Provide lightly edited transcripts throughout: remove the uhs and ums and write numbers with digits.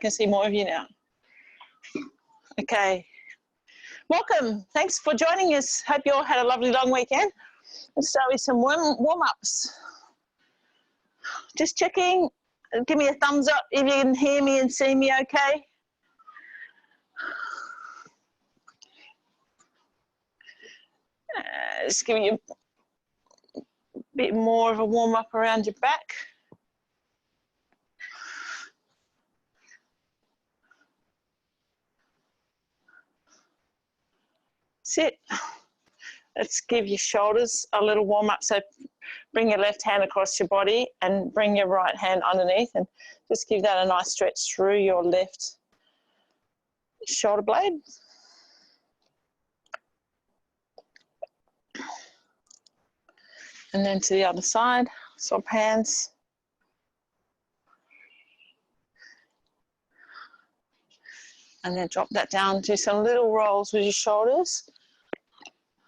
can see more of you now. Okay. Welcome. Thanks for joining us. Hope you all had a lovely long weekend. Let's start with some warm-ups. Just checking. Give me a thumbs up if you can hear me and see me okay. Just give you a bit more of a warm-up around your back. Sit. Let's give your shoulders a little warm up. So bring your left hand across your body and bring your right hand underneath and just give that a nice stretch through your left shoulder blade. And then to the other side, swap hands. And then drop that down, do some little rolls with your shoulders.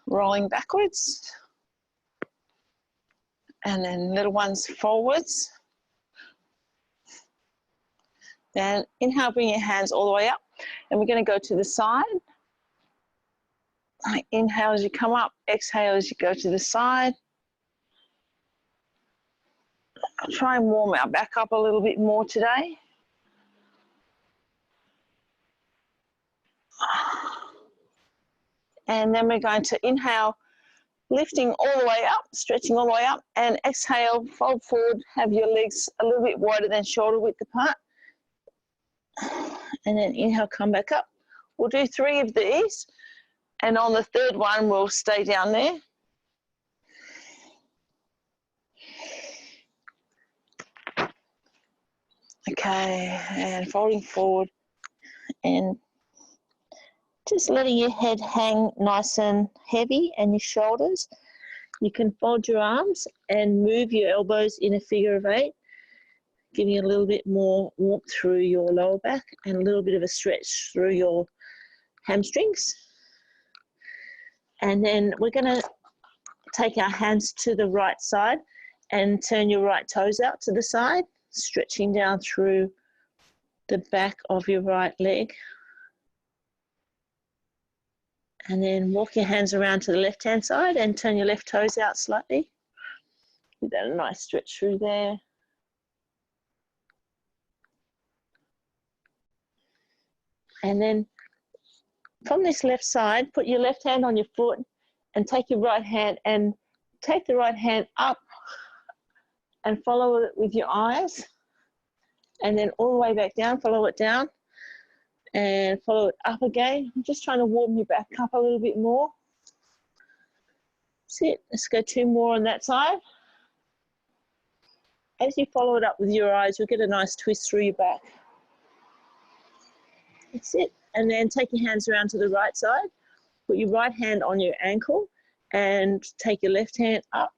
Rolling backwards, and then little ones forwards. Then inhale, bring your hands all the way up, and we're going to go to the side. Inhale as you come up, exhale as you go to the side. I'll try and warm our back up a little bit more today. And then we're going to inhale, lifting all the way up, stretching all the way up, and exhale, fold forward, have your legs a little bit wider than shoulder width apart. And then inhale, come back up. We'll do 3 of these, and on the third one, we'll stay down there. Okay, and folding forward, and just letting your head hang nice and heavy and your shoulders. You can fold your arms and move your elbows in a figure of 8, giving a little bit more warmth through your lower back and a little bit of a stretch through your hamstrings. And then we're going to take our hands to the right side and turn your right toes out to the side, stretching down through the back of your right leg. And then walk your hands around to the left-hand side and turn your left toes out slightly. Give that a nice stretch through there. And then from this left side, put your left hand on your foot and take your right hand and take the right hand up and follow it with your eyes. And then all the way back down, follow it down. And follow it up again. I'm just trying to warm your back up a little bit more. That's it. Let's go 2 more on that side. As you follow it up with your eyes, you'll get a nice twist through your back. That's it. And then take your hands around to the right side. Put your right hand on your ankle and take your left hand up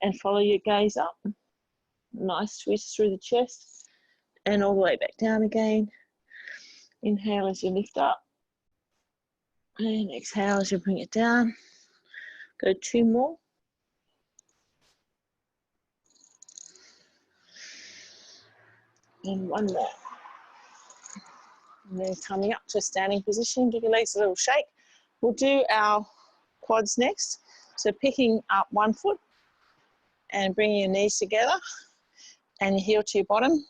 and follow your gaze up. Nice twist through the chest and all the way back down again. Inhale as you lift up, and exhale as you bring it down. Go 2 more. And 1 more. And then coming up to a standing position, give your legs a little shake. We'll do our quads next. So picking up 1 foot and bringing your knees together and your heel to your bottom.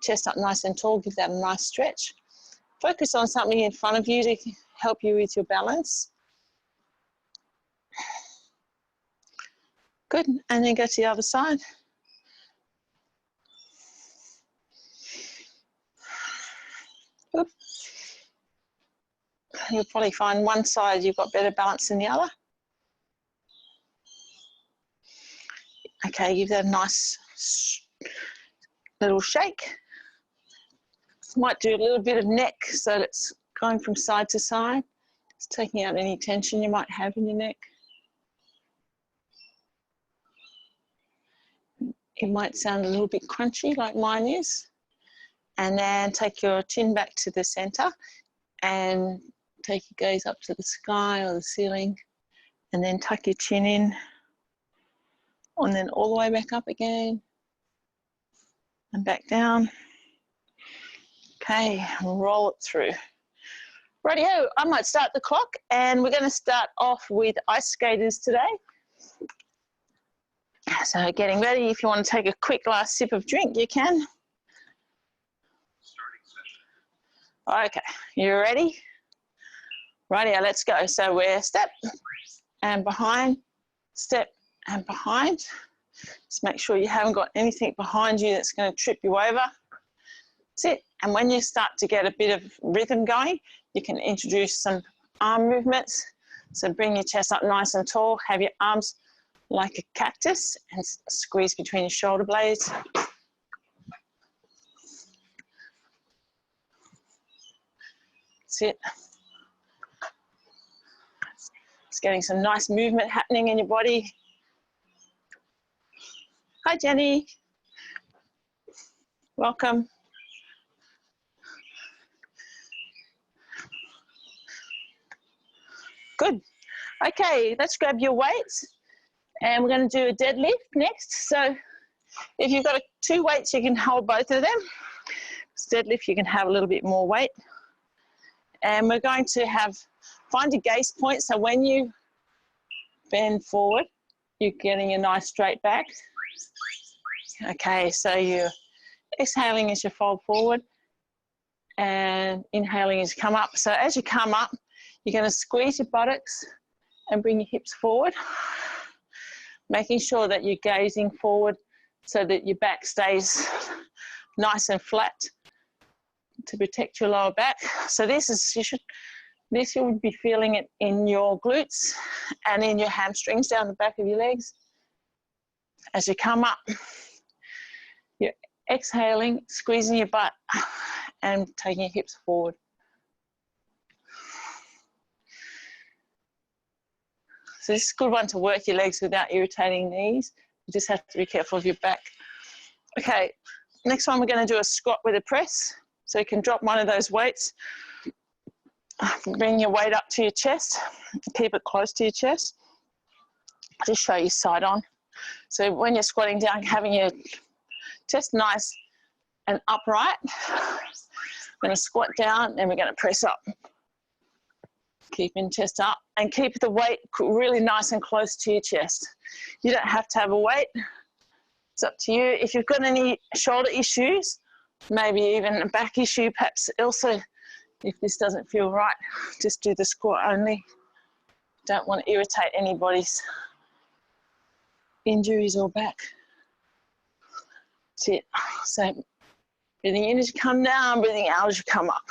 Chest up nice and tall, give that a nice stretch. Focus on something in front of you to help you with your balance. Good, and then go to the other side. Good. You'll probably find one side you've got better balance than the other. Okay, give that a nice little shake. Might do a little bit of neck so that it's going from side to side. It's taking out any tension you might have in your neck. It might sound a little bit crunchy like mine is. And then take your chin back to the center and take your gaze up to the sky or the ceiling, and then tuck your chin in, and then all the way back up again and back down. Okay, roll it through. Rightio, I might start the clock, and we're going to start off with ice skaters today. So getting ready, if you want to take a quick last sip of drink, you can. Okay, you ready? Rightio, let's go. So we're step and behind, step and behind. Just make sure you haven't got anything behind you that's going to trip you over. That's it. And when you start to get a bit of rhythm going, you can introduce some arm movements. So bring your chest up nice and tall, have your arms like a cactus and squeeze between your shoulder blades. That's it. It's getting some nice movement happening in your body. Hi, Jenny. Welcome. Good. Okay, let's grab your weights. And we're going to do a deadlift next. So if you've got two weights, you can hold both of them. Deadlift, you can have a little bit more weight. And we're going to find a gaze point. So when you bend forward, you're getting a nice straight back. Okay, so you're exhaling as you fold forward and inhaling as you come up. So as you come up, you're going to squeeze your buttocks and bring your hips forward, making sure that you're gazing forward so that your back stays nice and flat to protect your lower back. So this you would be feeling it in your glutes and in your hamstrings down the back of your legs. As you come up, you're exhaling, squeezing your butt and taking your hips forward. So this is a good one to work your legs without irritating knees. You just have to be careful of your back. Okay, next one we're going to do a squat with a press. So you can drop one of those weights, bring your weight up to your chest, keep it close to your chest. I'll just show you side on. So when you're squatting down, having your chest nice and upright. We're going to squat down and we're going to press up. Keeping chest up and keep the weight really nice and close to your chest. You don't have to have a weight. It's up to you. If you've got any shoulder issues, maybe even a back issue, perhaps also if this doesn't feel right, just do the squat only. Don't want to irritate anybody's injuries or back. That's it. So breathing in as you come down, breathing out as you come up.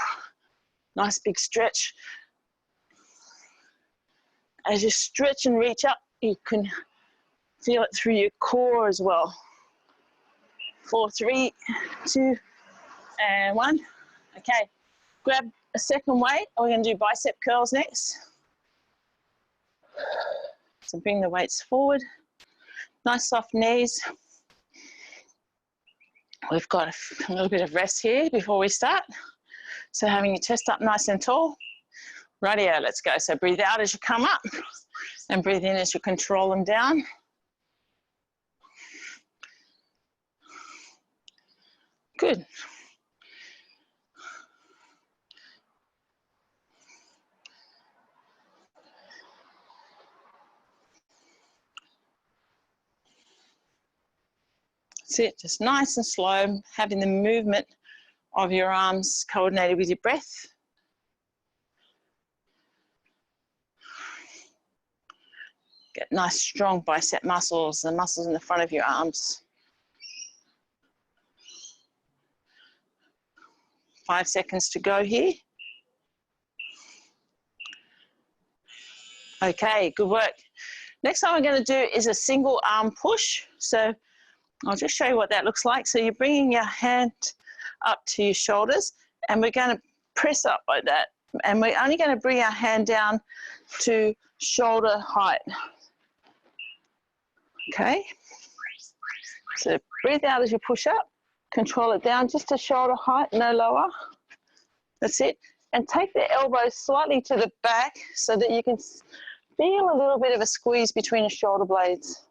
Nice big stretch. As you stretch and reach up, you can feel it through your core as well. 4, 3, 2, and 1. Okay, grab a second weight. We're going to do bicep curls next. So bring the weights forward. Nice soft knees. We've got a little bit of rest here before we start. So having your chest up nice and tall. Rightio, let's go. So breathe out as you come up and breathe in as you control them down. Good. That's it, just nice and slow, having the movement of your arms coordinated with your breath. Get nice strong bicep muscles, the muscles in the front of your arms. 5 seconds to go here. Okay, good work. Next one we're going to do is a single arm push. So I'll just show you what that looks like. So you're bringing your hand up to your shoulders and we're going to press up like that. And we're only going to bring our hand down to shoulder height. Okay, so breathe out as you push up, control it down just to shoulder height, no lower. That's it. And take the elbows slightly to the back so that you can feel a little bit of a squeeze between your shoulder blades.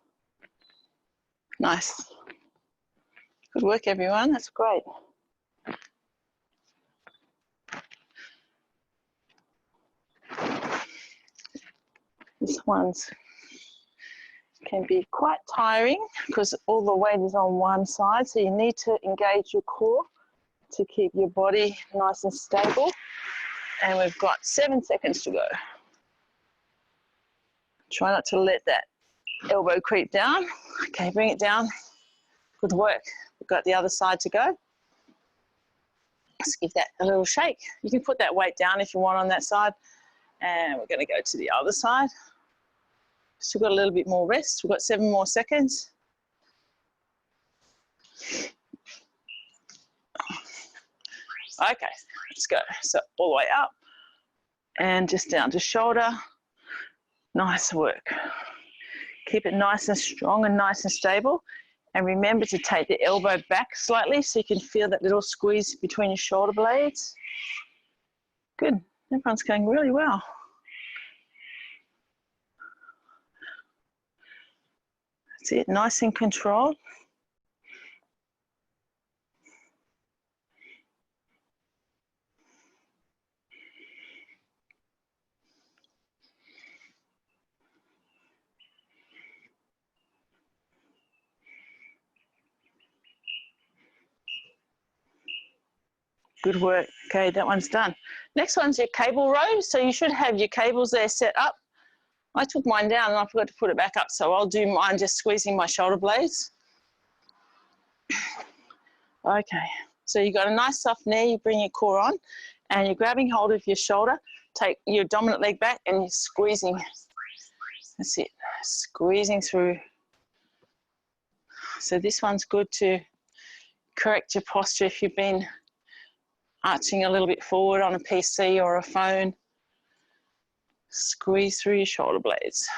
Nice. Good work, everyone. That's great. This one's can be quite tiring because all the weight is on one side, so you need to engage your core to keep your body nice and stable. And we've got 7 seconds to go. Try not to let that elbow creep down. Okay, bring it down. Good work. We've got the other side to go. Let's give that a little shake. You can put that weight down if you want on that side. And we're going to go to the other side. Still got a little bit more rest. We've got 7 more seconds. Okay, let's go. So all the way up and just down to shoulder. Nice work. Keep it nice and strong and nice and stable. And remember to take the elbow back slightly so you can feel that little squeeze between your shoulder blades. Good. Everyone's going really well. That's it. Nice and controlled. Good work. Okay, that one's done. Next one's your cable row. So you should have your cables there set up. I took mine down and I forgot to put it back up, so I'll do mine just squeezing my shoulder blades. Okay, so you've got a nice soft knee, you bring your core on and you're grabbing hold of your shoulder, take your dominant leg back and you're squeezing. That's it, squeezing through. So this one's good to correct your posture if you've been arching a little bit forward on a PC or a phone. Squeeze through your shoulder blades.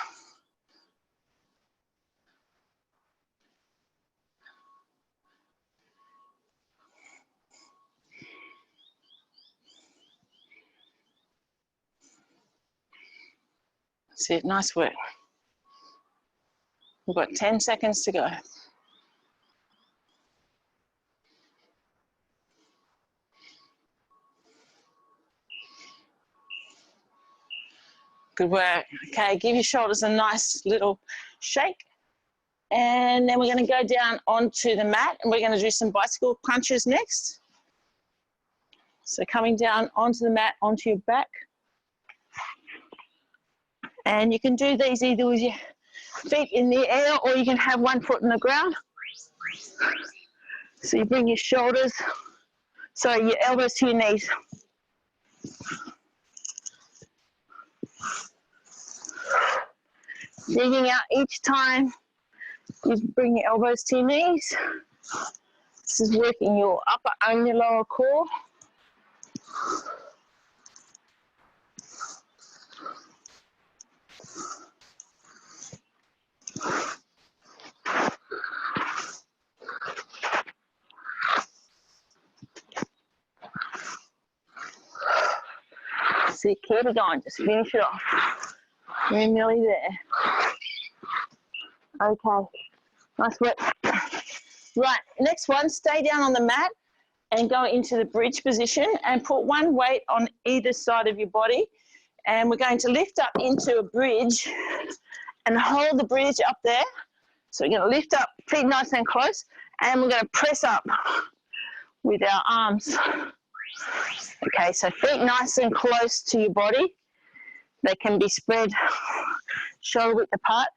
That's it, nice work. We've got 10 seconds to go. Good work. Okay, give your shoulders a nice little shake. And then we're going to go down onto the mat and we're going to do some bicycle crunches next. So coming down onto the mat, onto your back. And you can do these either with your feet in the air or you can have one foot on the ground. So you bring your shoulders, sorry, your elbows to your knees. Digging out each time you bring your elbows to your knees. This is working your upper and your lower core. So keep it going, just finish it off. We're nearly there. Okay, nice work. Right, next one, stay down on the mat and go into the bridge position and put one weight on either side of your body. And we're going to lift up into a bridge and hold the bridge up there. So we're going to lift up, feet nice and close, and we're going to press up with our arms. Okay, so feet nice and close to your body. They can be spread shoulder width apart.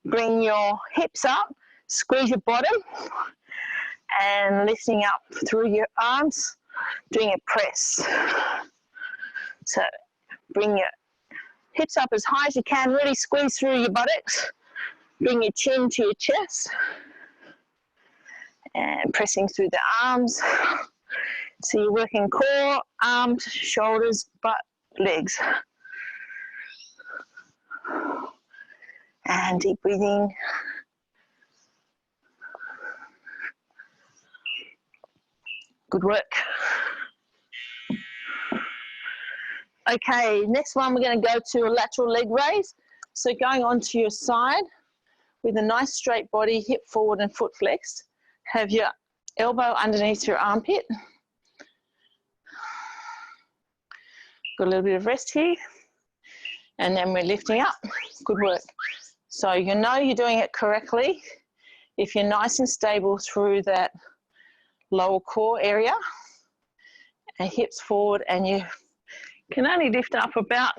Bring your hips up, squeeze your bottom, and lifting up through your arms, doing a press. So bring your hips up as high as you can, really squeeze through your buttocks. Bring your chin to your chest, and pressing through the arms. So you're working core, arms, shoulders, butt, legs. And deep breathing. Good work. Okay, next one we're going to go to a lateral leg raise. So going onto your side with a nice straight body, hip forward and foot flexed. Have your elbow underneath your armpit. Got a little bit of rest here. And then we're lifting up. Good work. So you know you're doing it correctly if you're nice and stable through that lower core area and hips forward, and you can only lift up about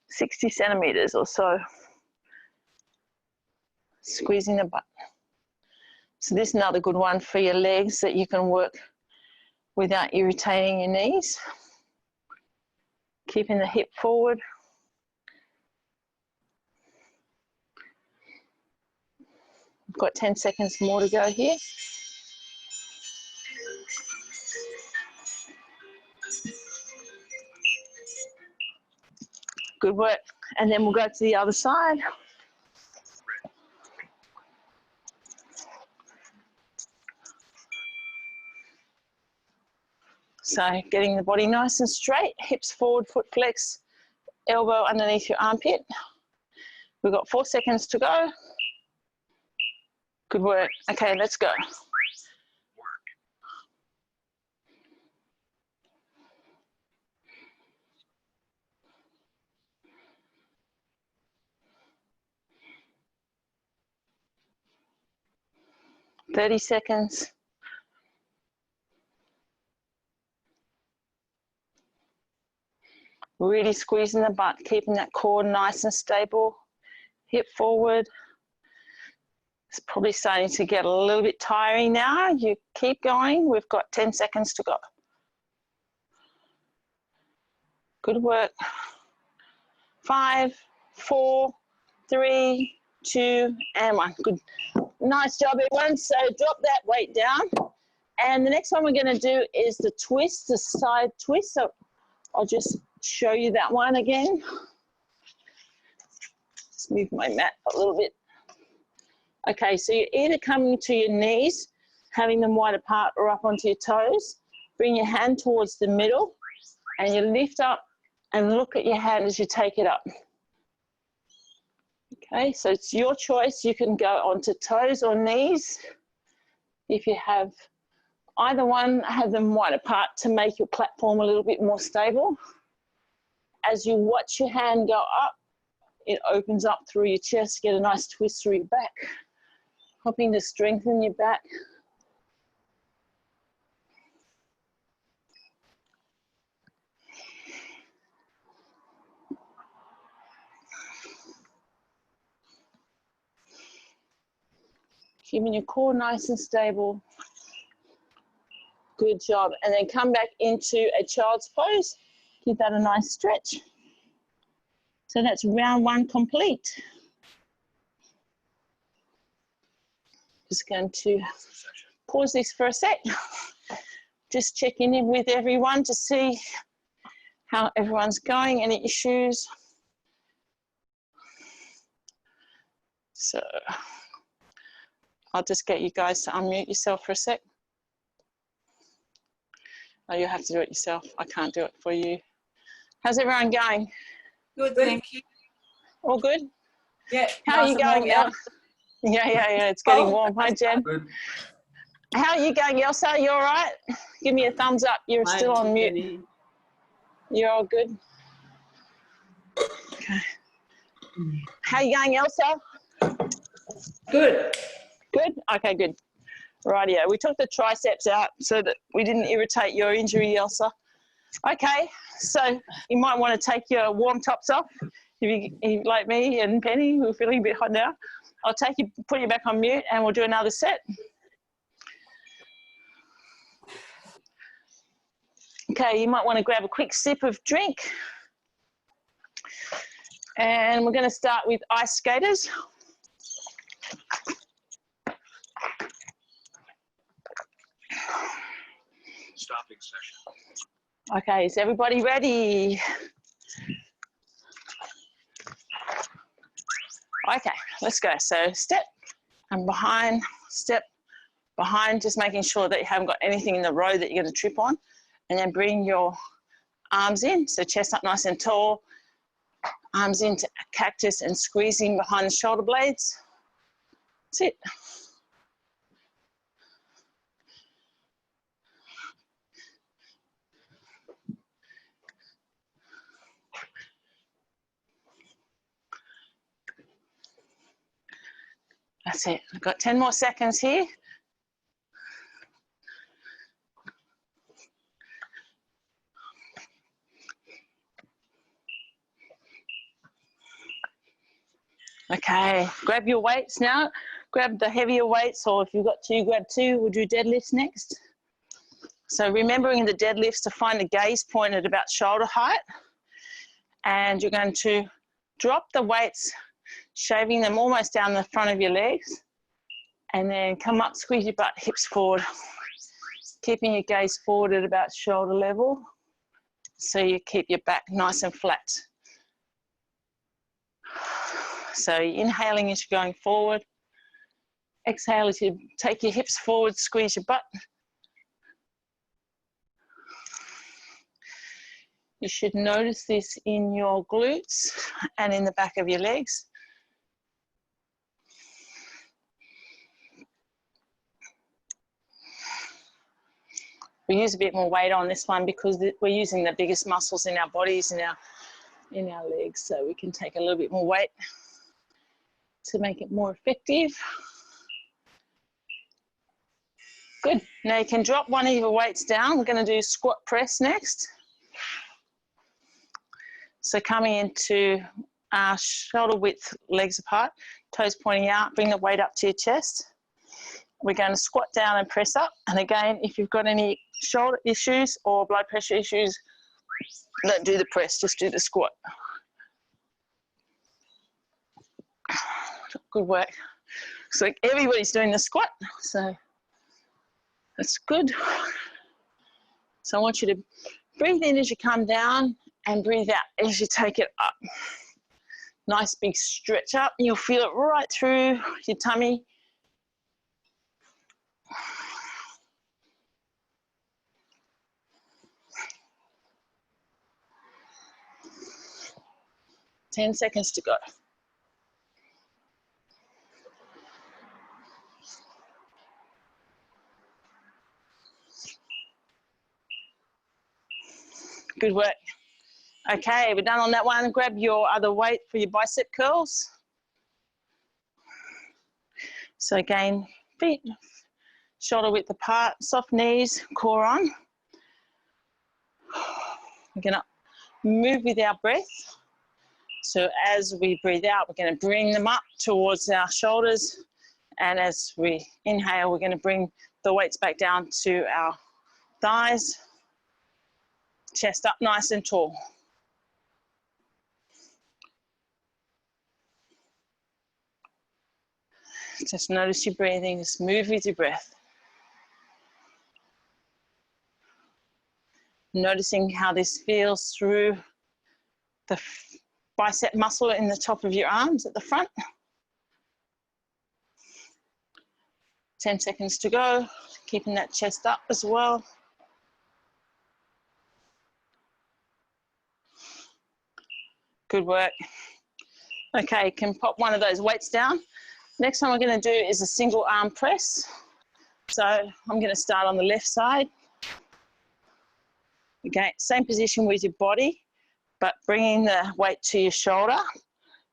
60 centimeters or so, squeezing the butt. So this is another good one for your legs that you can work without irritating your knees. Keeping the hip forward. We've got 10 seconds more to go here. Good work. And then we'll go to the other side. So getting the body nice and straight, hips forward, foot flex, elbow underneath your armpit. We've got 4 seconds to go. Good work. Okay, let's go. Thirty seconds. Really squeezing the butt, keeping that core nice and stable. Hip forward. It's probably starting to get a little bit tiring now. You keep going. We've got 10 seconds to go. Good work. 5, 4, 3, 2, and 1. Good. Nice job, everyone. So drop that weight down. And the next one we're going to do is the twist, the side twist. So I'll just show you that one again. Just move my mat a little bit. Okay, so you're either coming to your knees, having them wide apart, or up onto your toes. Bring your hand towards the middle, and you lift up and look at your hand as you take it up. Okay, so it's your choice. You can go onto toes or knees. If you have either one, have them wide apart to make your platform a little bit more stable. As you watch your hand go up, it opens up through your chest, get a nice twist through your back, helping to strengthen your back. Keeping your core nice and stable. Good job. And then come back into a child's pose. Give that a nice stretch. So that's round 1 complete. Just going to pause this for a sec. Just checking in with everyone to see how everyone's going, any issues. So I'll just get you guys to unmute yourself for a sec. Oh, you'll have to do it yourself. I can't do it for you. How's everyone going? Good, thank you. All good? Yeah. How are you going, Elsa? Yeah, it's getting warm. Hi, Jen. Good. How are you going, Elsa? You all right? Give me a thumbs up. You're still on mute. Jenny. You're all good? Okay. How are you going, Elsa? Good. Good? Okay, good. Rightio. We took the triceps out so that we didn't irritate your injury, Elsa. Okay, so you might want to take your warm tops off. If you like me and Penny, we're feeling a bit hot now. I'll take you, put you back on mute, and we'll do another set. Okay, you might want to grab a quick sip of drink. And we're going to start with ice skaters. Stopping session. Okay, is everybody ready? Okay, let's go. So step and behind, step behind, just making sure that you haven't got anything in the road that you're going to trip on. And then bring your arms in, so chest up nice and tall, arms into a cactus and squeezing behind the shoulder blades. That's it. That's it. I've got 10 more seconds here. Okay, grab your weights now. Grab the heavier weights, or if you've got two, grab two. We'll do deadlifts next. So remembering the deadlifts to find the gaze point at about shoulder height. And you're going to drop the weights, shaving them almost down the front of your legs. And then come up, squeeze your butt, hips forward. Keeping your gaze forward at about shoulder level. So you keep your back nice and flat. So you're inhaling as you're going forward. Exhale as you take your hips forward, squeeze your butt. You should notice this in your glutes and in the back of your legs. We use a bit more weight on this one because we're using the biggest muscles in our bodies, in our legs, so we can take a little bit more weight to make it more effective. Good. Now you can drop one of your weights down. We're going to do squat press next. So coming into shoulder width, legs apart, toes pointing out, bring the weight up to your chest. We're going to squat down and press up. And again, if you've got any shoulder issues or blood pressure issues, don't do the press, just do the squat. Good work. So everybody's doing the squat, so that's good. So I want you to breathe in as you come down and breathe out as you take it up. Nice big stretch up. You'll feel it right through your tummy. Ten seconds to go. Good work. Okay, we're done on that one. Grab your other weight for your bicep curls. So again, feet shoulder width apart, soft knees, core on. We're going to move with our breath. So as we breathe out, we're going to bring them up towards our shoulders. And as we inhale, we're going to bring the weights back down to our thighs. Chest up nice and tall. Just notice your breathing, just move with your breath. Noticing how this feels through the bicep muscle in the top of your arms at the front. 10 seconds to go, keeping that chest up as well. Good work. Okay, you can pop one of those weights down. Next one we're going to do is a single arm press. So I'm going to start on the left side. Again, same position with your body, but bringing the weight to your shoulder.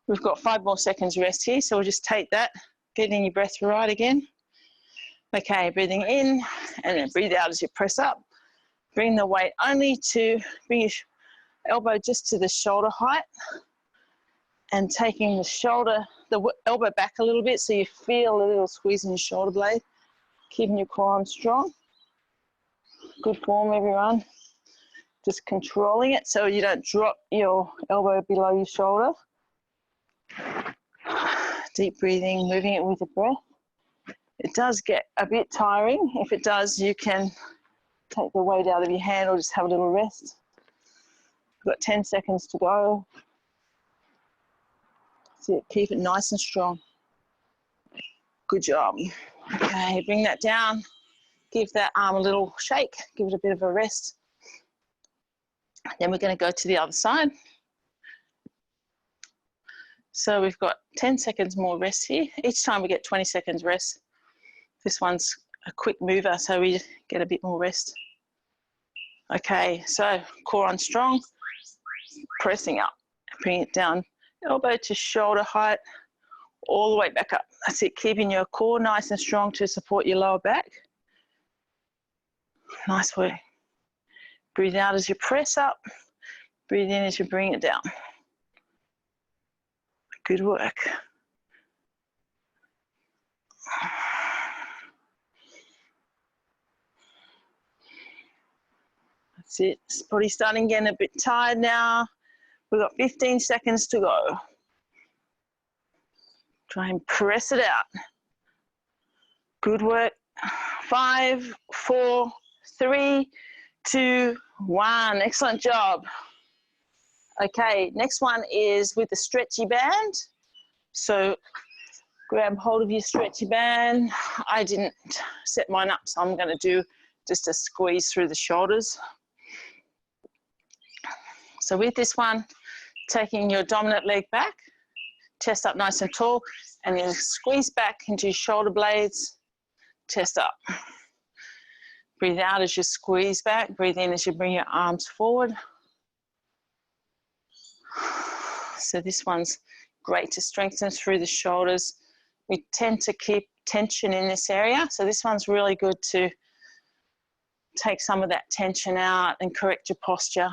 We've got 5 more seconds rest here, so we'll just take that, getting your breath right again. Okay, breathing in and then breathe out as you press up. Bring the weight only to bring your elbow just to the shoulder height and taking the elbow back a little bit so you feel a little squeeze in your shoulder blade, keeping your core arm strong. Good form, everyone. Just controlling it so you don't drop your elbow below your shoulder. Deep breathing, moving it with the breath. It does get a bit tiring. If it does, you can take the weight out of your hand or just have a little rest. We've got 10 seconds to go. So keep it nice and strong. Good job. Okay, bring that down. Give that arm a little shake. Give it a bit of a rest. Then we're going to go to the other side. So we've got 10 seconds more rest here. Each time we get 20 seconds rest. This one's a quick mover, so we get a bit more rest. Okay, so core on strong, pressing up, bring it down, elbow to shoulder height, all the way back up. That's it, keeping your core nice and strong to support your lower back. Nice work. Breathe out as you press up. Breathe in as you bring it down. Good work. That's it. Body's starting getting a bit tired now. We've got 15 seconds to go. Try and press it out. Good work. 5, 4, 3, 2, 1. Excellent job. Okay, next one is with the stretchy band. So grab hold of your stretchy band. I didn't set mine up, so I'm going to do just a squeeze through the shoulders. So with this one, taking your dominant leg back, chest up nice and tall, and then squeeze back into your shoulder blades, chest up. Breathe out as you squeeze back, breathe in as you bring your arms forward. So this one's great to strengthen through the shoulders. We tend to keep tension in this area, so this one's really good to take some of that tension out and correct your posture.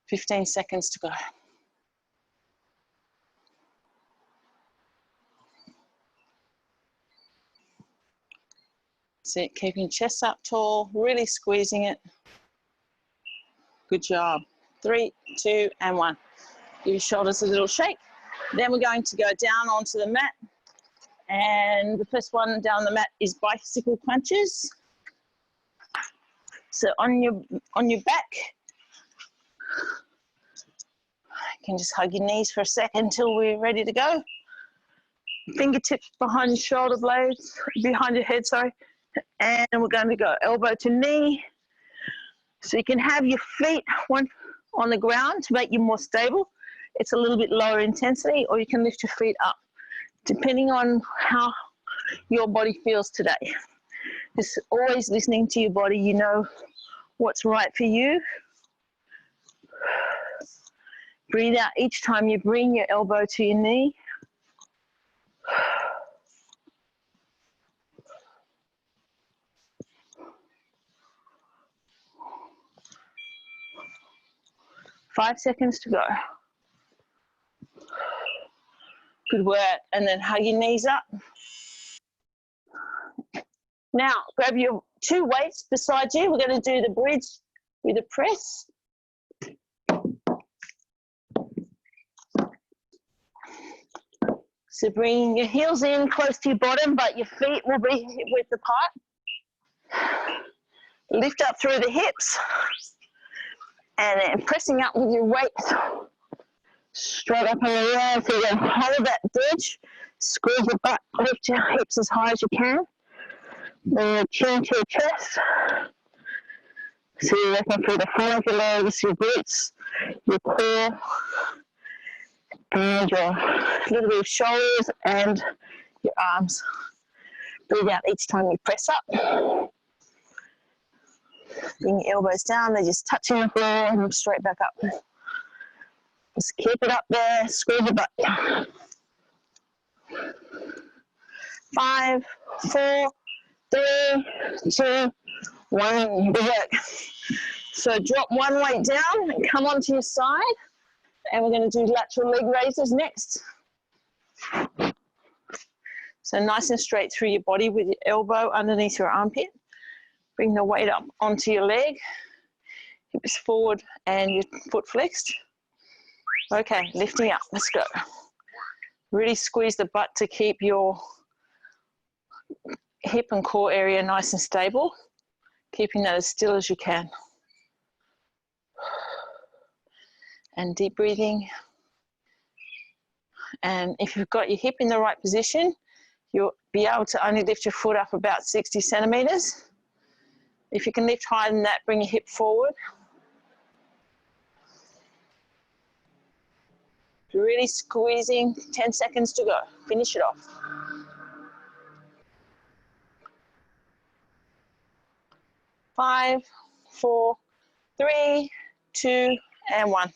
15 seconds to go. That's it, keeping chest up tall, really squeezing it. Good job. 3, 2, and 1. Give your shoulders a little shake. Then we're going to go down onto the mat. And the first one down the mat is bicycle crunches. So on your back, you can just hug your knees for a second until we're ready to go. Fingertips behind your shoulder blades, behind your head, sorry. And we're going to go elbow to knee. So you can have your feet one on the ground to make you more stable. It's a little bit lower intensity, or you can lift your feet up, depending on how your body feels today. Just always listening to your body, you know what's right for you. Breathe out each time you bring your elbow to your knee. Five seconds to go. Good work. And then hug your knees up. Now, grab your 2 weights beside you. We're going to do the bridge with a press. So bring your heels in close to your bottom, but your feet will be hip width apart. Lift up through the hips. And then pressing up with your weight straight up and around. So you're going to hold that bridge, squeeze your butt, lift your hips as high as you can. Bring your chin to your chest. So you're working through the front of your legs, your glutes, your core, and your little bit of shoulders and your arms. Breathe out each time you press up. Bring your elbows down, they're just touching the floor and straight back up. Just keep it up there, squeeze your butt. 5, 4, 3, 2, 1. Good work. So drop one weight down and come onto your side. And we're going to do lateral leg raises next. So nice and straight through your body with your elbow underneath your armpit. Bring the weight up onto your leg. Hips forward and your foot flexed. Okay, lifting up. Let's go. Really squeeze the butt to keep your hip and core area nice and stable. Keeping that as still as you can. And deep breathing. And if you've got your hip in the right position, you'll be able to only lift your foot up about 60 centimeters. If you can lift higher than that, bring your hip forward. Really squeezing, 10 seconds to go. Finish it off. 5, 4, 3, 2, and 1.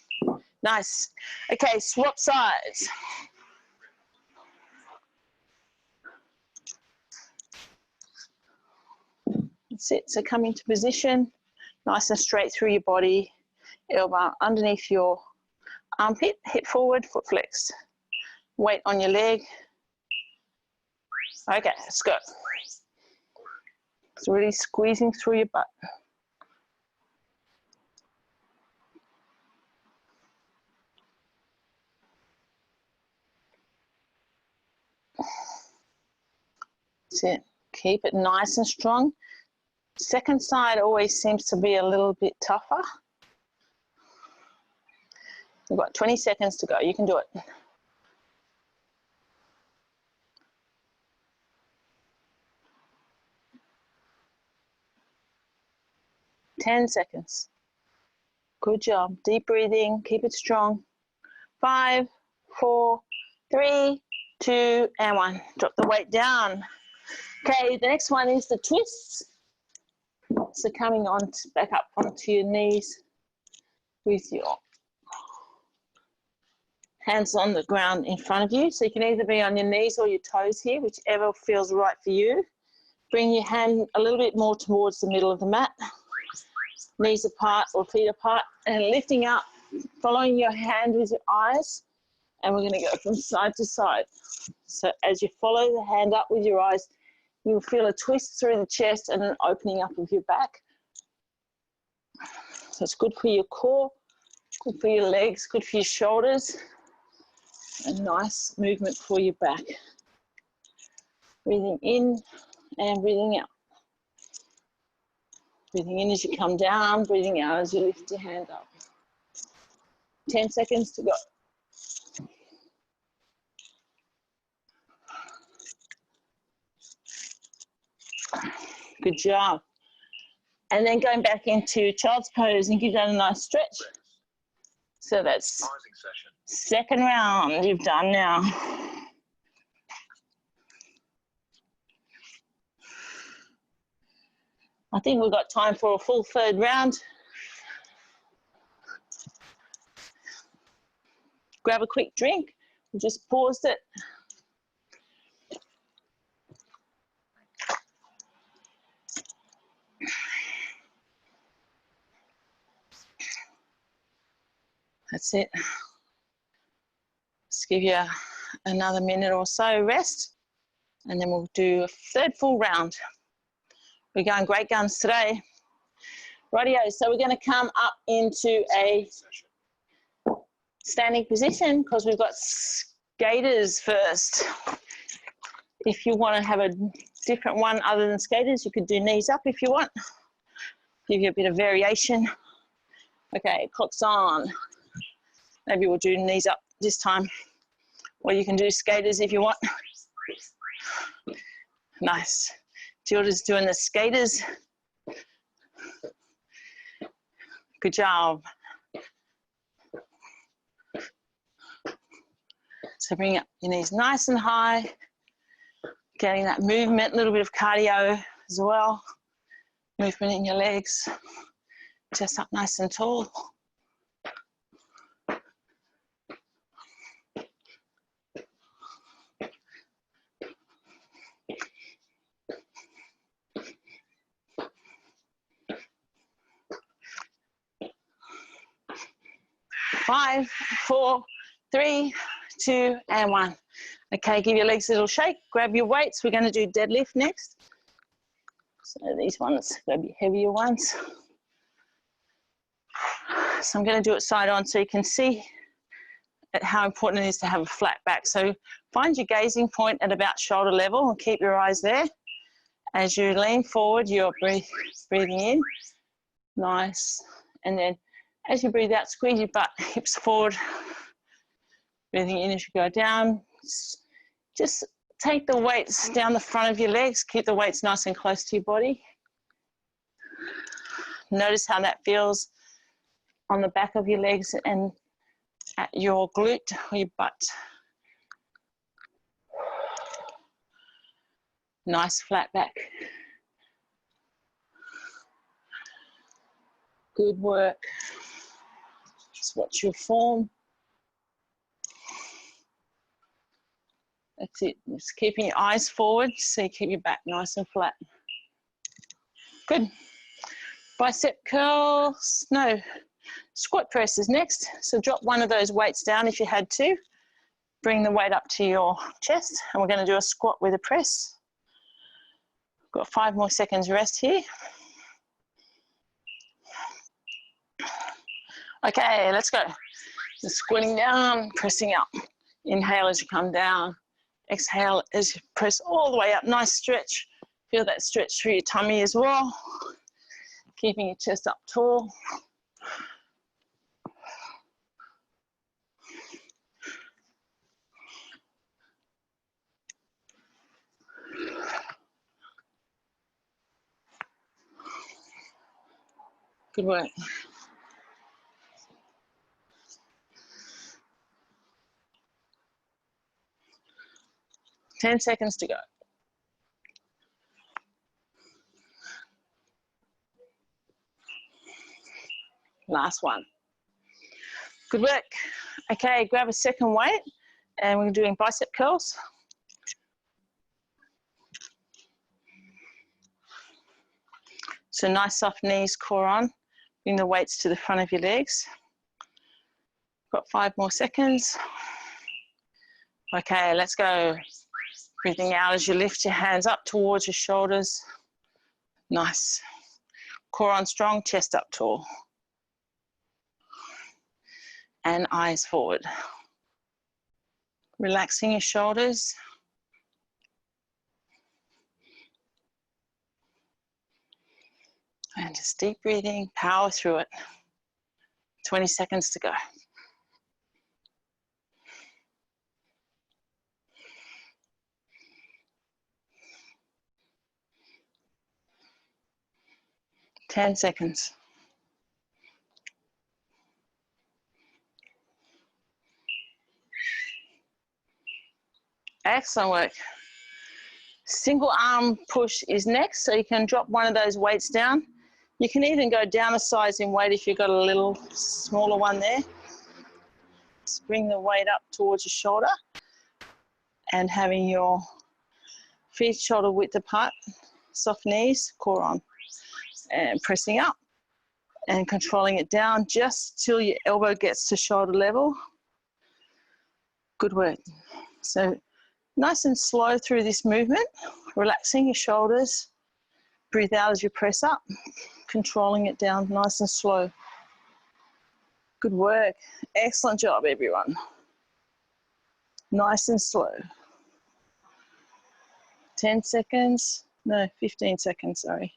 Nice. Okay, swap sides. That's it. So come into position, nice and straight through your body. Elbow underneath your armpit, hip forward, foot flexed. Weight on your leg. Okay, let's go. It's really squeezing through your butt. That's it. Keep it nice and strong. Second side always seems to be a little bit tougher. You've got 20 seconds to go. You can do it. 10 seconds. Good job. Deep breathing. Keep it strong. 5, 4, 3, 2, and 1. Drop the weight down. Okay, the next one is the twists. So coming on back up onto your knees with your hands on the ground in front of you. So you can either be on your knees or your toes here, whichever feels right for you. Bring your hand a little bit more towards the middle of the mat. Knees apart or feet apart, and lifting up, following your hand with your eyes, and we're going to go from side to side. So as you follow the hand up with your eyes, you'll feel a twist through the chest and an opening up of your back. So it's good for your core, good for your legs, good for your shoulders. A nice movement for your back. Breathing in and breathing out. Breathing in as you come down, breathing out as you lift your hand up. 10 seconds to go. Good job. And then going back into child's pose and give that a nice stretch. So that's second round you've done now. I think we've got time for a full third round. Grab a quick drink. We just paused it. That's it. Let's give you another minute or so rest, and then we'll do a third full round. We're going great guns today. Rightio, so we're going to come up into a standing position because we've got skaters first. If you want to have a different one other than skaters, you could do knees up if you want. Give you a bit of variation. Okay, clock's on. Maybe we'll do knees up this time. Or you can do skaters if you want. Nice. Gilda's doing the skaters. Good job. So bring up your knees nice and high. Getting that movement, a little bit of cardio as well. Movement in your legs. Chest up nice and tall. Five, 4, 3, 2, and 1. Okay, give your legs a little shake. Grab your weights. We're going to do deadlift next. So these ones, grab your heavier ones. So I'm going to do it side on so you can see how important it is to have a flat back. So find your gazing point at about shoulder level and keep your eyes there. As you lean forward, you're breathing in. Nice. And then as you breathe out, squeeze your butt, hips forward. Breathing in as you go down. Just take the weights down the front of your legs. Keep the weights nice and close to your body. Notice how that feels on the back of your legs and at your glute or your butt. Nice flat back. Good work. Just watch your form. That's it. Just keeping your eyes forward so you keep your back nice and flat. Good. Bicep curls. No, squat press is next. So drop one of those weights down if you had to. Bring the weight up to your chest, and we're going to do a squat with a press. Got 5 more seconds rest here. Okay, let's go. Just squatting down, pressing up. Inhale as you come down. Exhale as you press all the way up. Nice stretch. Feel that stretch through your tummy as well. Keeping your chest up tall. Good work. Ten seconds to go. Last one. Good work. Okay, grab a second weight, and we're doing bicep curls. So nice soft knees, core on. Bring the weights to the front of your legs. Got 5 more seconds. Okay, let's go. Breathing out as you lift your hands up towards your shoulders. Nice. Core on strong, chest up tall. And eyes forward. Relaxing your shoulders. And just deep breathing, power through it. 20 seconds to go. Ten seconds. Excellent work. Single arm push is next, so you can drop one of those weights down. You can even go down a size in weight if you've got a little smaller one there. Just bring the weight up towards your shoulder and having your feet shoulder width apart, soft knees, core on, and pressing up and controlling it down just till your elbow gets to shoulder level. Good work. So nice and slow through this movement, relaxing your shoulders. Breathe out as you press up, controlling it down nice and slow. Good work. Excellent job, everyone. Nice and slow. 10 seconds. No, 15 seconds, sorry.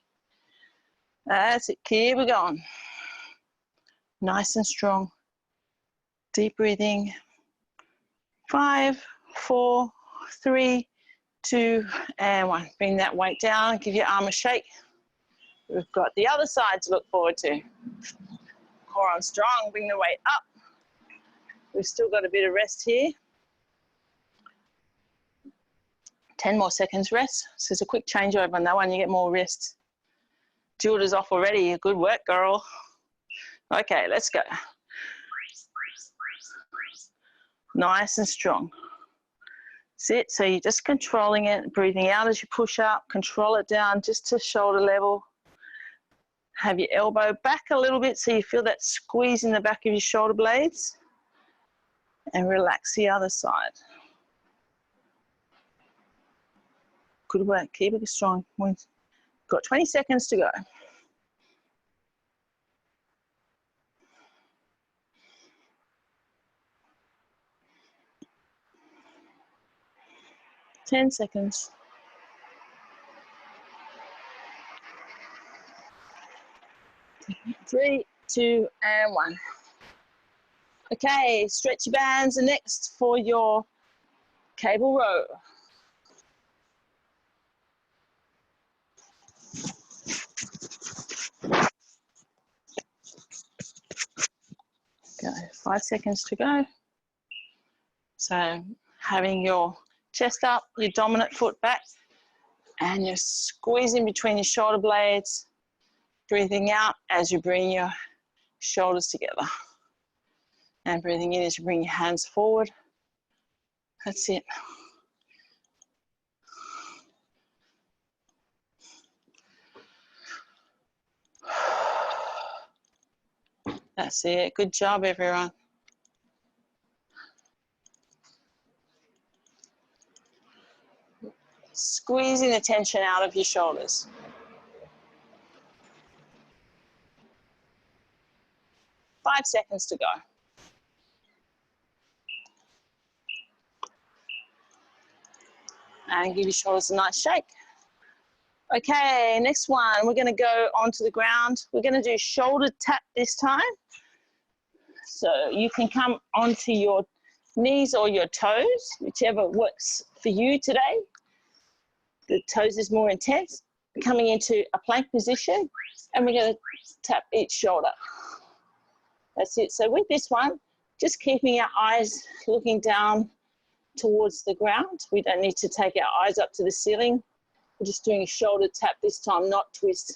That's it. Keep it going. Nice and strong. Deep breathing. 5, 4, 3, 2, and 1. Bring that weight down. Give your arm a shake. We've got the other side to look forward to. Core on strong. Bring the weight up. We've still got a bit of rest here. 10 more seconds rest. So it's a quick changeover on that one. You get more rest. Jilda's off already. Good work, girl. Okay, let's go. Nice and strong. Sit. So you're just controlling it, breathing out as you push up. Control it down just to shoulder level. Have your elbow back a little bit so you feel that squeeze in the back of your shoulder blades. And relax the other side. Good work. Keep it strong. We've got 20 seconds to go. Ten seconds. 3, 2, and 1. Okay, stretchy bands are next for your cable row. Go, 5 seconds to go. So having your chest up, your dominant foot back, and you're squeezing between your shoulder blades, breathing out as you bring your shoulders together. And breathing in as you bring your hands forward. That's it. That's it. Good job, everyone. Squeezing the tension out of your shoulders. Five seconds to go. And give your shoulders a nice shake. Okay, next one, we're going to go onto the ground. We're going to do shoulder tap this time. So you can come onto your knees or your toes, whichever works for you today. The toes is more intense. Coming into a plank position, and we're going to tap each shoulder. That's it. So with this one, just keeping our eyes looking down towards the ground. We don't need to take our eyes up to the ceiling. We're just doing a shoulder tap this time, not twist.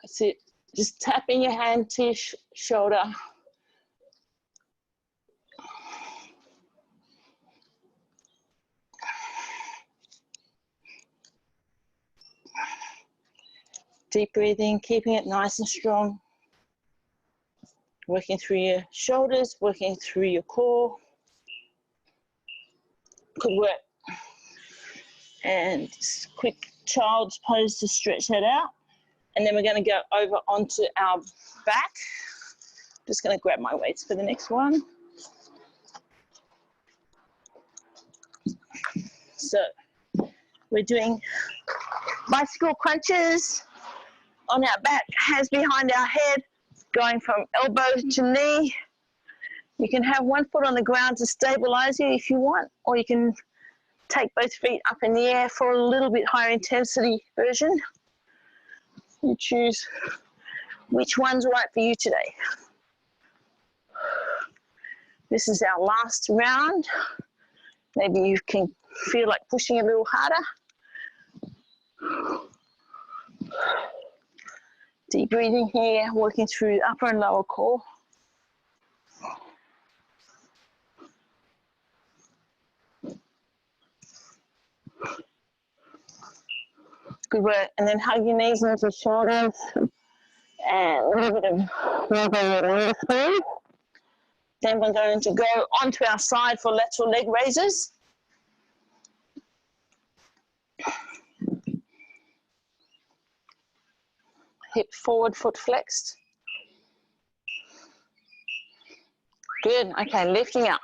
That's it. Just tapping your hand to your shoulder. Deep breathing, keeping it nice and strong. Working through your shoulders, working through your core. Good work. And just quick child's pose to stretch that out. And then we're going to go over onto our back. Just going to grab my weights for the next one. So we're doing bicycle crunches on our back, hands behind our head, going from elbow to knee. You can have one foot on the ground to stabilize you if you want, or you can take both feet up in the air for a little bit higher intensity version. You choose which one's right for you today. This is our last round. Maybe you can feel like pushing a little harder. Deep breathing here, working through the upper and lower core. Good work. And then hug your knees into your shoulders. And a little bit of rubber on the spine. Then we're going to go onto our side for lateral leg raises. Hip forward, foot flexed. Good. Okay, lifting up.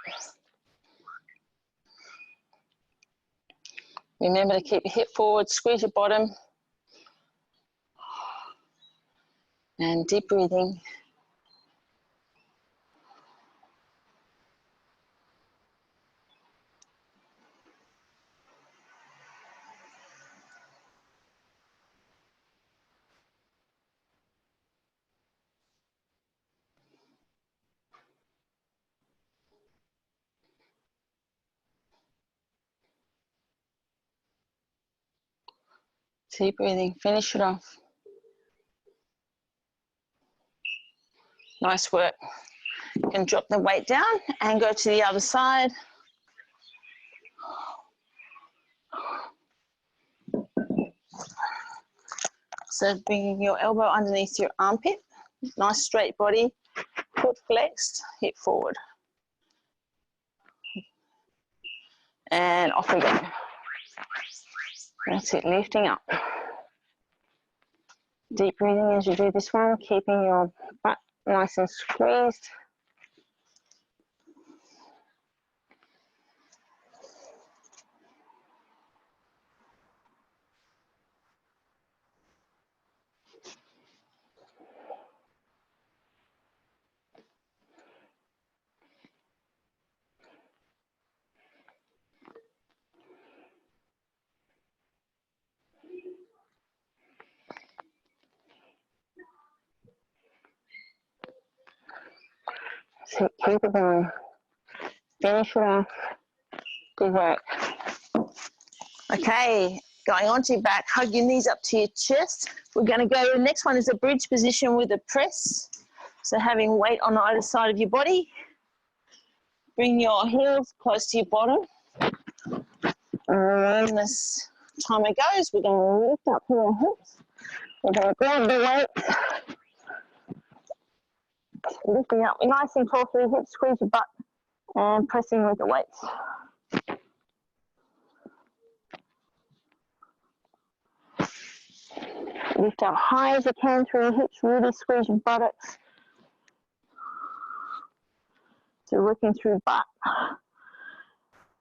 Remember to keep your hip forward, squeeze your bottom. And deep breathing. Deep breathing, finish it off. Nice work. You can drop the weight down and go to the other side. So bringing your elbow underneath your armpit, nice straight body, foot flexed, hip forward. And off we go. That's it, lifting up. Deep breathing as you do this one, keeping your butt nice and squeezed. So keep it going. Finish it off. Good work. Okay, Going onto your back, hug your knees up to your chest. We're going to go, the next one is a bridge position with a press. So having weight on either side of your body. Bring your heels close to your bottom. And this time it goes, we're going to lift up through our hips. We're going to grab the weight. Lifting up nice and tall through the hips, squeeze your butt and pressing with the weights. Lift up high as you can through your hips, really squeeze your buttocks. So working through butt,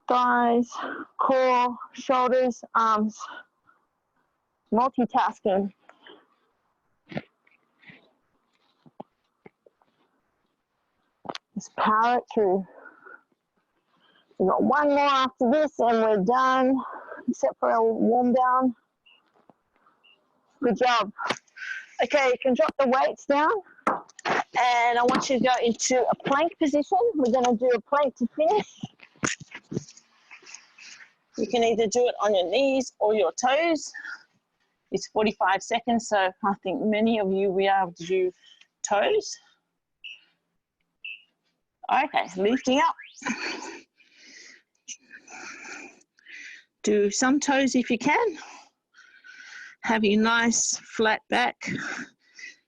thighs, core, shoulders, arms. Multitasking. Just power it through. We've got one more after this and we're done, except for a warm down. Good job. Okay, you can drop the weights down. And I want you to go into a plank position. We're going to do a plank to finish. You can either do it on your knees or your toes. It's 45 seconds, so I think many of you will be able to do toes. Okay, lifting up. Do some toes if you can. Have your nice flat back.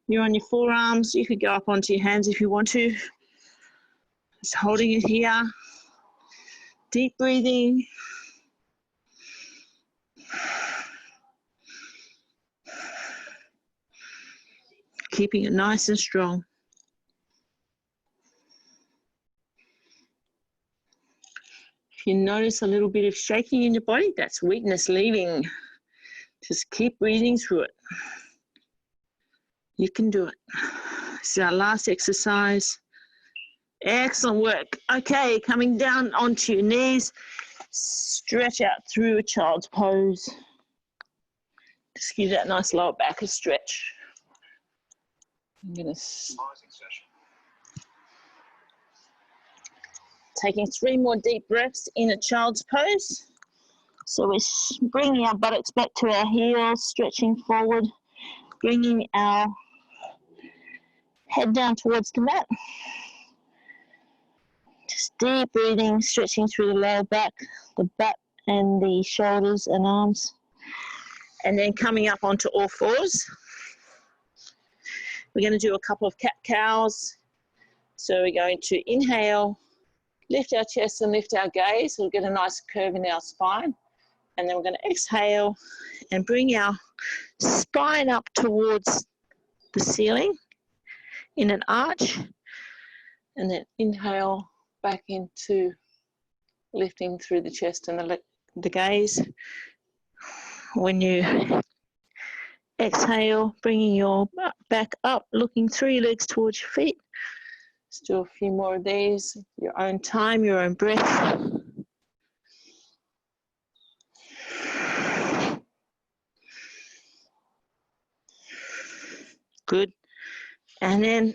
You're on your forearms. You could go up onto your hands if you want to. Just holding it here. Deep breathing. Keeping it nice and strong. If you notice a little bit of shaking in your body, that's weakness leaving. Just keep breathing through it. You can do it. This is our last exercise. Excellent work. Okay, coming down onto your knees. Stretch out through a child's pose. Just give that nice lower back a stretch. I'm going to taking 3 more deep breaths in a child's pose. So we're bringing our buttocks back to our heels, stretching forward, bringing our head down towards the mat. Just deep breathing, stretching through the lower back, the butt and the shoulders and arms. And then coming up onto all fours. We're going to do a couple of cat-cows. So we're going to inhale, lift our chest and lift our gaze. We'll get a nice curve in our spine. And then we're going to exhale and bring our spine up towards the ceiling in an arch. And then inhale back into lifting through the chest and the gaze. When you exhale, bringing your back up, looking through your legs towards your feet. Let's do a few more of these, your own time, your own breath. Good. And then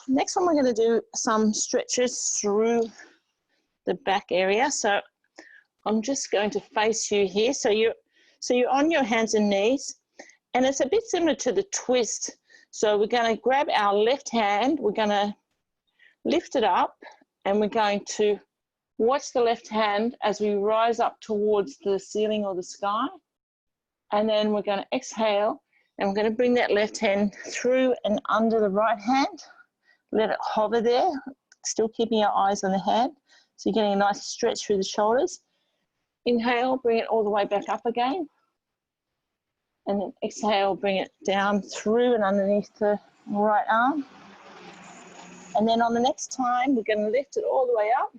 next one, we're going to do some stretches through the back area. So I'm just going to face you here. So you're on your hands and knees, and it's a bit similar to the twist. So we're going to grab our left hand, we're going to lift it up, and we're going to watch the left hand as we rise up towards the ceiling or the sky. And then we're going to exhale, and we're going to bring that left hand through and under the right hand. Let it hover there, still keeping our eyes on the hand. So you're getting a nice stretch through the shoulders. Inhale, bring it all the way back up again. And then exhale, bring it down through and underneath the right arm. And then on the next time, we're going to lift it all the way up.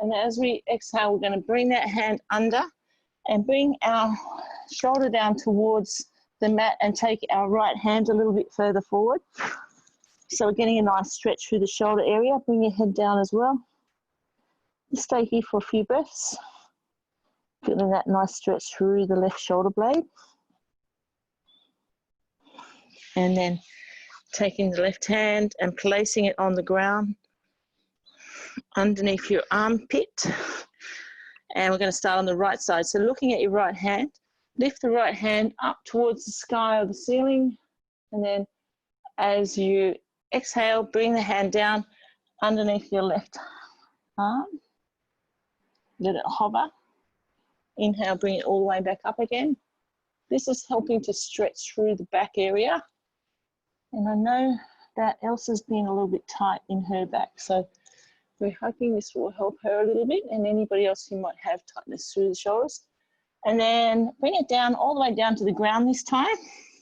And as we exhale, we're going to bring that hand under and bring our shoulder down towards the mat and take our right hand a little bit further forward. So we're getting a nice stretch through the shoulder area. Bring your head down as well. Stay here for a few breaths. Getting that nice stretch through the left shoulder blade. And then taking the left hand and placing it on the ground underneath your armpit. And we're going to start on the right side. So looking at your right hand, lift the right hand up towards the sky or the ceiling, and then as you exhale, bring the hand down underneath your left arm. Let it hover. Inhale, bring it all the way back up again. This is helping to stretch through the back area. And I know that Elsa's been a little bit tight in her back, so we're hoping this will help her a little bit and anybody else who might have tightness through the shoulders. And then bring it down, all the way down to the ground this time.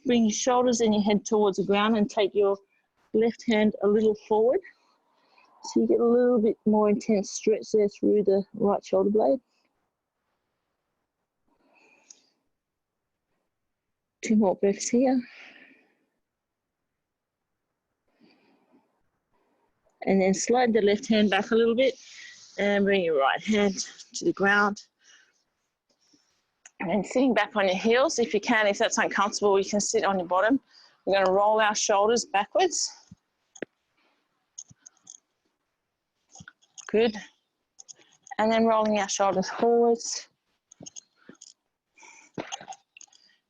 Bring your shoulders and your head towards the ground and take your left hand a little forward. So you get a little bit more intense stretch there through the right shoulder blade. 2 more breaths here. And then slide the left hand back a little bit and bring your right hand to the ground. And then sitting back on your heels, if you can, if that's uncomfortable, you can sit on your bottom. We're going to roll our shoulders backwards. Good. And then rolling our shoulders forwards.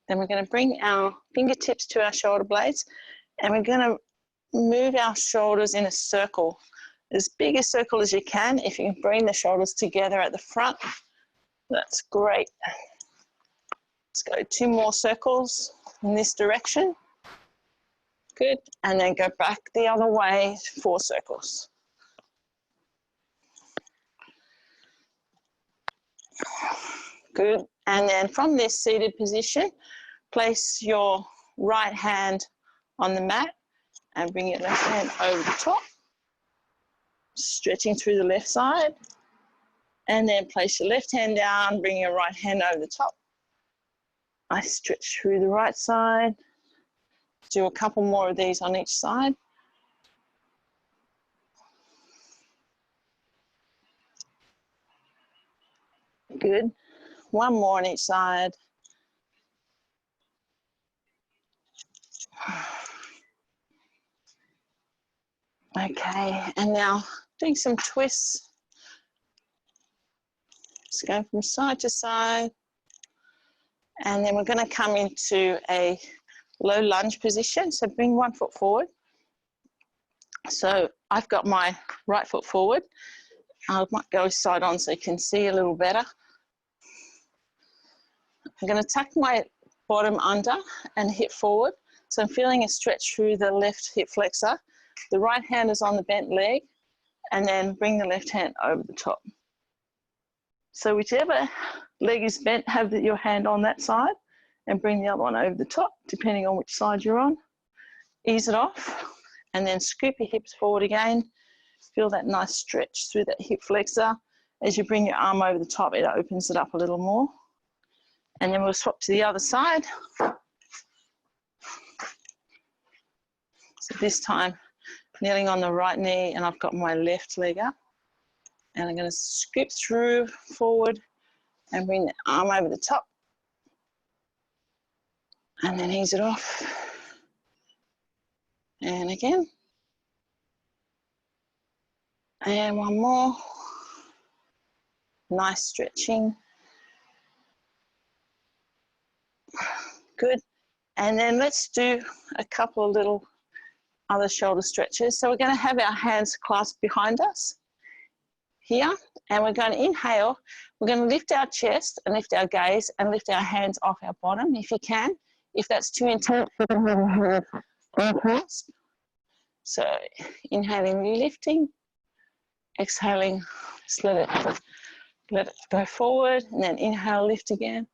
Then we're going to bring our fingertips to our shoulder blades and we're going to move our shoulders in a circle, as big a circle as you can. If you can bring the shoulders together at the front, that's great. Let's go 2 more circles in this direction. Good. And then go back the other way, 4 circles. Good. And then from this seated position, place your right hand on the mat and bring your left hand over the top, stretching through the left side. And then place your left hand down, bring your right hand over the top. I stretch through the right side. Do a couple more of these on each side. Good. 1 more on each side. Okay, and now doing some twists. Just going from side to side. And then we're going to come into a low lunge position. So bring 1 foot forward. So I've got my right foot forward. I might go side on so you can see a little better. I'm going to tuck my bottom under and hip forward. So I'm feeling a stretch through the left hip flexor. The right hand is on the bent leg, and then bring the left hand over the top. So whichever leg is bent, have your hand on that side and bring the other one over the top, depending on which side you're on. Ease it off, and then scoop your hips forward again. Feel that nice stretch through that hip flexor. As you bring your arm over the top, it opens it up a little more. And then we'll swap to the other side. So this time, kneeling on the right knee, and I've got my left leg up. And I'm going to scoop through forward and bring the arm over the top. And then ease it off. And again. And 1 more. Nice stretching. Good. And then let's do a couple of little other shoulder stretches. So we're going to have our hands clasped behind us here, and we're going to inhale. We're going to lift our chest and lift our gaze and lift our hands off our bottom if you can. If that's too intense, you can have a hand unclasp. So inhaling, lifting, exhaling, just let it go forward, and then inhale, lift again.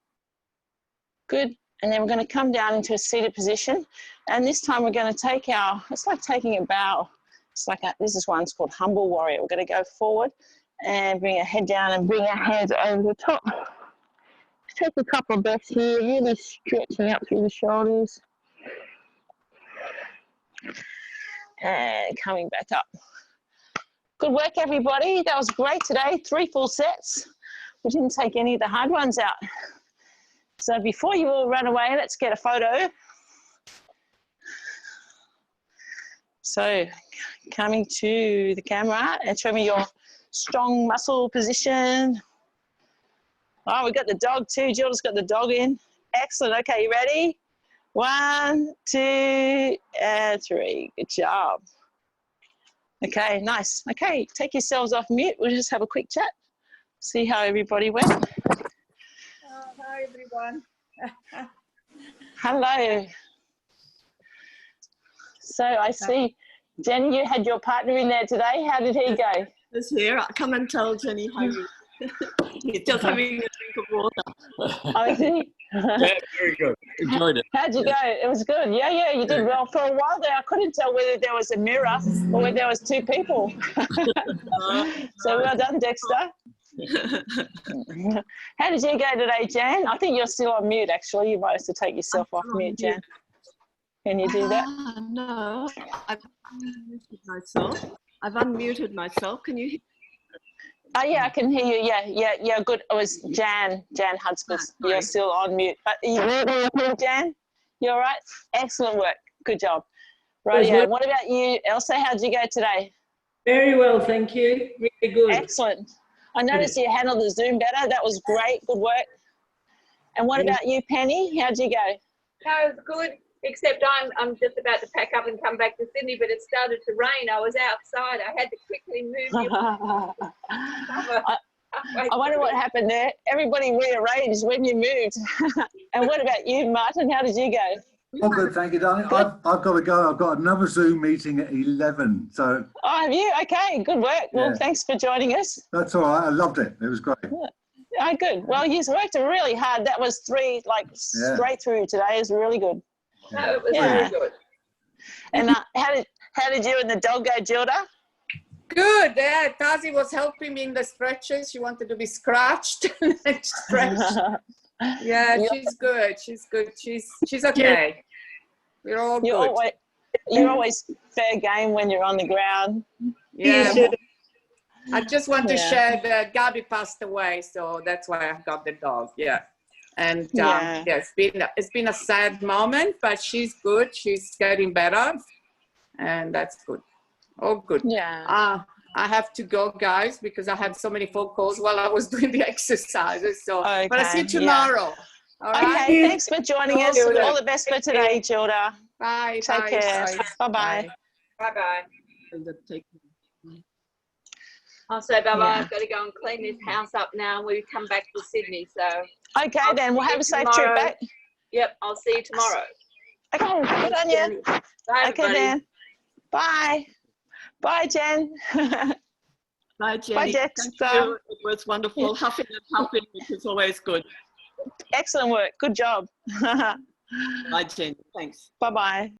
Good. And then we're going to come down into a seated position. And this time we're going to take it's like taking a bow. It's like this is one's called Humble Warrior. We're going to go forward and bring our head down and bring our hands over the top. Take a couple of breaths here, really stretching up through the shoulders. And coming back up. Good work, everybody. That was great today. 3 full sets. We didn't take any of the hard ones out. So before you all run away, let's get a photo. So coming to the camera and show me your strong muscle position. Oh, we got the dog too. Jill's got the dog in. Excellent. Okay, you ready? 1, 2, and 3. Good job. Okay, nice. Okay, take yourselves off mute. We'll just have a quick chat. See how everybody went. Hi, everyone. Hello. So I see, Jenny, you had your partner in there today. How did he go? This here. Come and tell Jenny how you. He's just having a drink of water. Oh, is he? Yeah, very good. Enjoyed it. How'd you go? It was good. Yeah, you did well. For a while there, I couldn't tell whether there was a mirror or whether there was 2 people. So well done, Dexter. How did you go today, Jan? I think you're still on mute, actually. You might have to take yourself off mute, Jan. Can you do that? No, I've unmuted myself. I've unmuted myself. Can you hear? Oh, yeah, I can hear you. Yeah, good. It was Jan Hudspeth. You're still on mute. Jan? You all right? Excellent work. Good job. Rightio. What about you, Elsa? How'd you go today? Very well, thank you. Really good. Excellent. I noticed you handled the Zoom better. That was great. Good work. And what about you, Penny? How'd you go? No, it's good. Except I'm just about to pack up and come back to Sydney, but it started to rain. I was outside. I had to quickly move. I wonder what happened there. Everybody rearranged when you moved. And what about you, Martin? How did you go? Oh, good, thank you, darling. I've got to go. I've got another Zoom meeting at 11. So. Oh, have you? Okay, good work. Well, thanks for joining us. That's all right. I loved it. It was great. Oh, good. Well, you've worked really hard. That was 3, straight through today. It was really good. No, it was very good. And how did you and the dog go, Gilda? Good. Yeah, Tazi was helping me in the stretches. She wanted to be scratched and stretched. Yeah, she's good. She's good. She's okay. We're all good. You're always fair game when you're on the ground. Yeah. I just want to share that Gabby passed away, so that's why I got the dog. Yeah. And it's been a sad moment, but she's good. She's getting better, and that's good. Oh, good. Yeah. I have to go, guys, because I had so many phone calls while I was doing the exercises. So, but I'll see you tomorrow. All right. Okay. Thanks for joining us. Gilda. All the best for today, Gilda. Bye. Take care. Bye-bye. Bye-bye. I'll say bye-bye. I've got to go and clean this house up now. We come back to Sydney, so. Okay, then. We'll have a safe trip back. Yep, I'll see you tomorrow. Okay, good on you. Bye, okay, then. Bye. Bye, Jen. Bye, Jenny. Bye, Dexter. Thank you. It was wonderful. Huffing and puffing, which is always good. Excellent work. Good job. Bye, Jenny. Thanks. Bye-bye.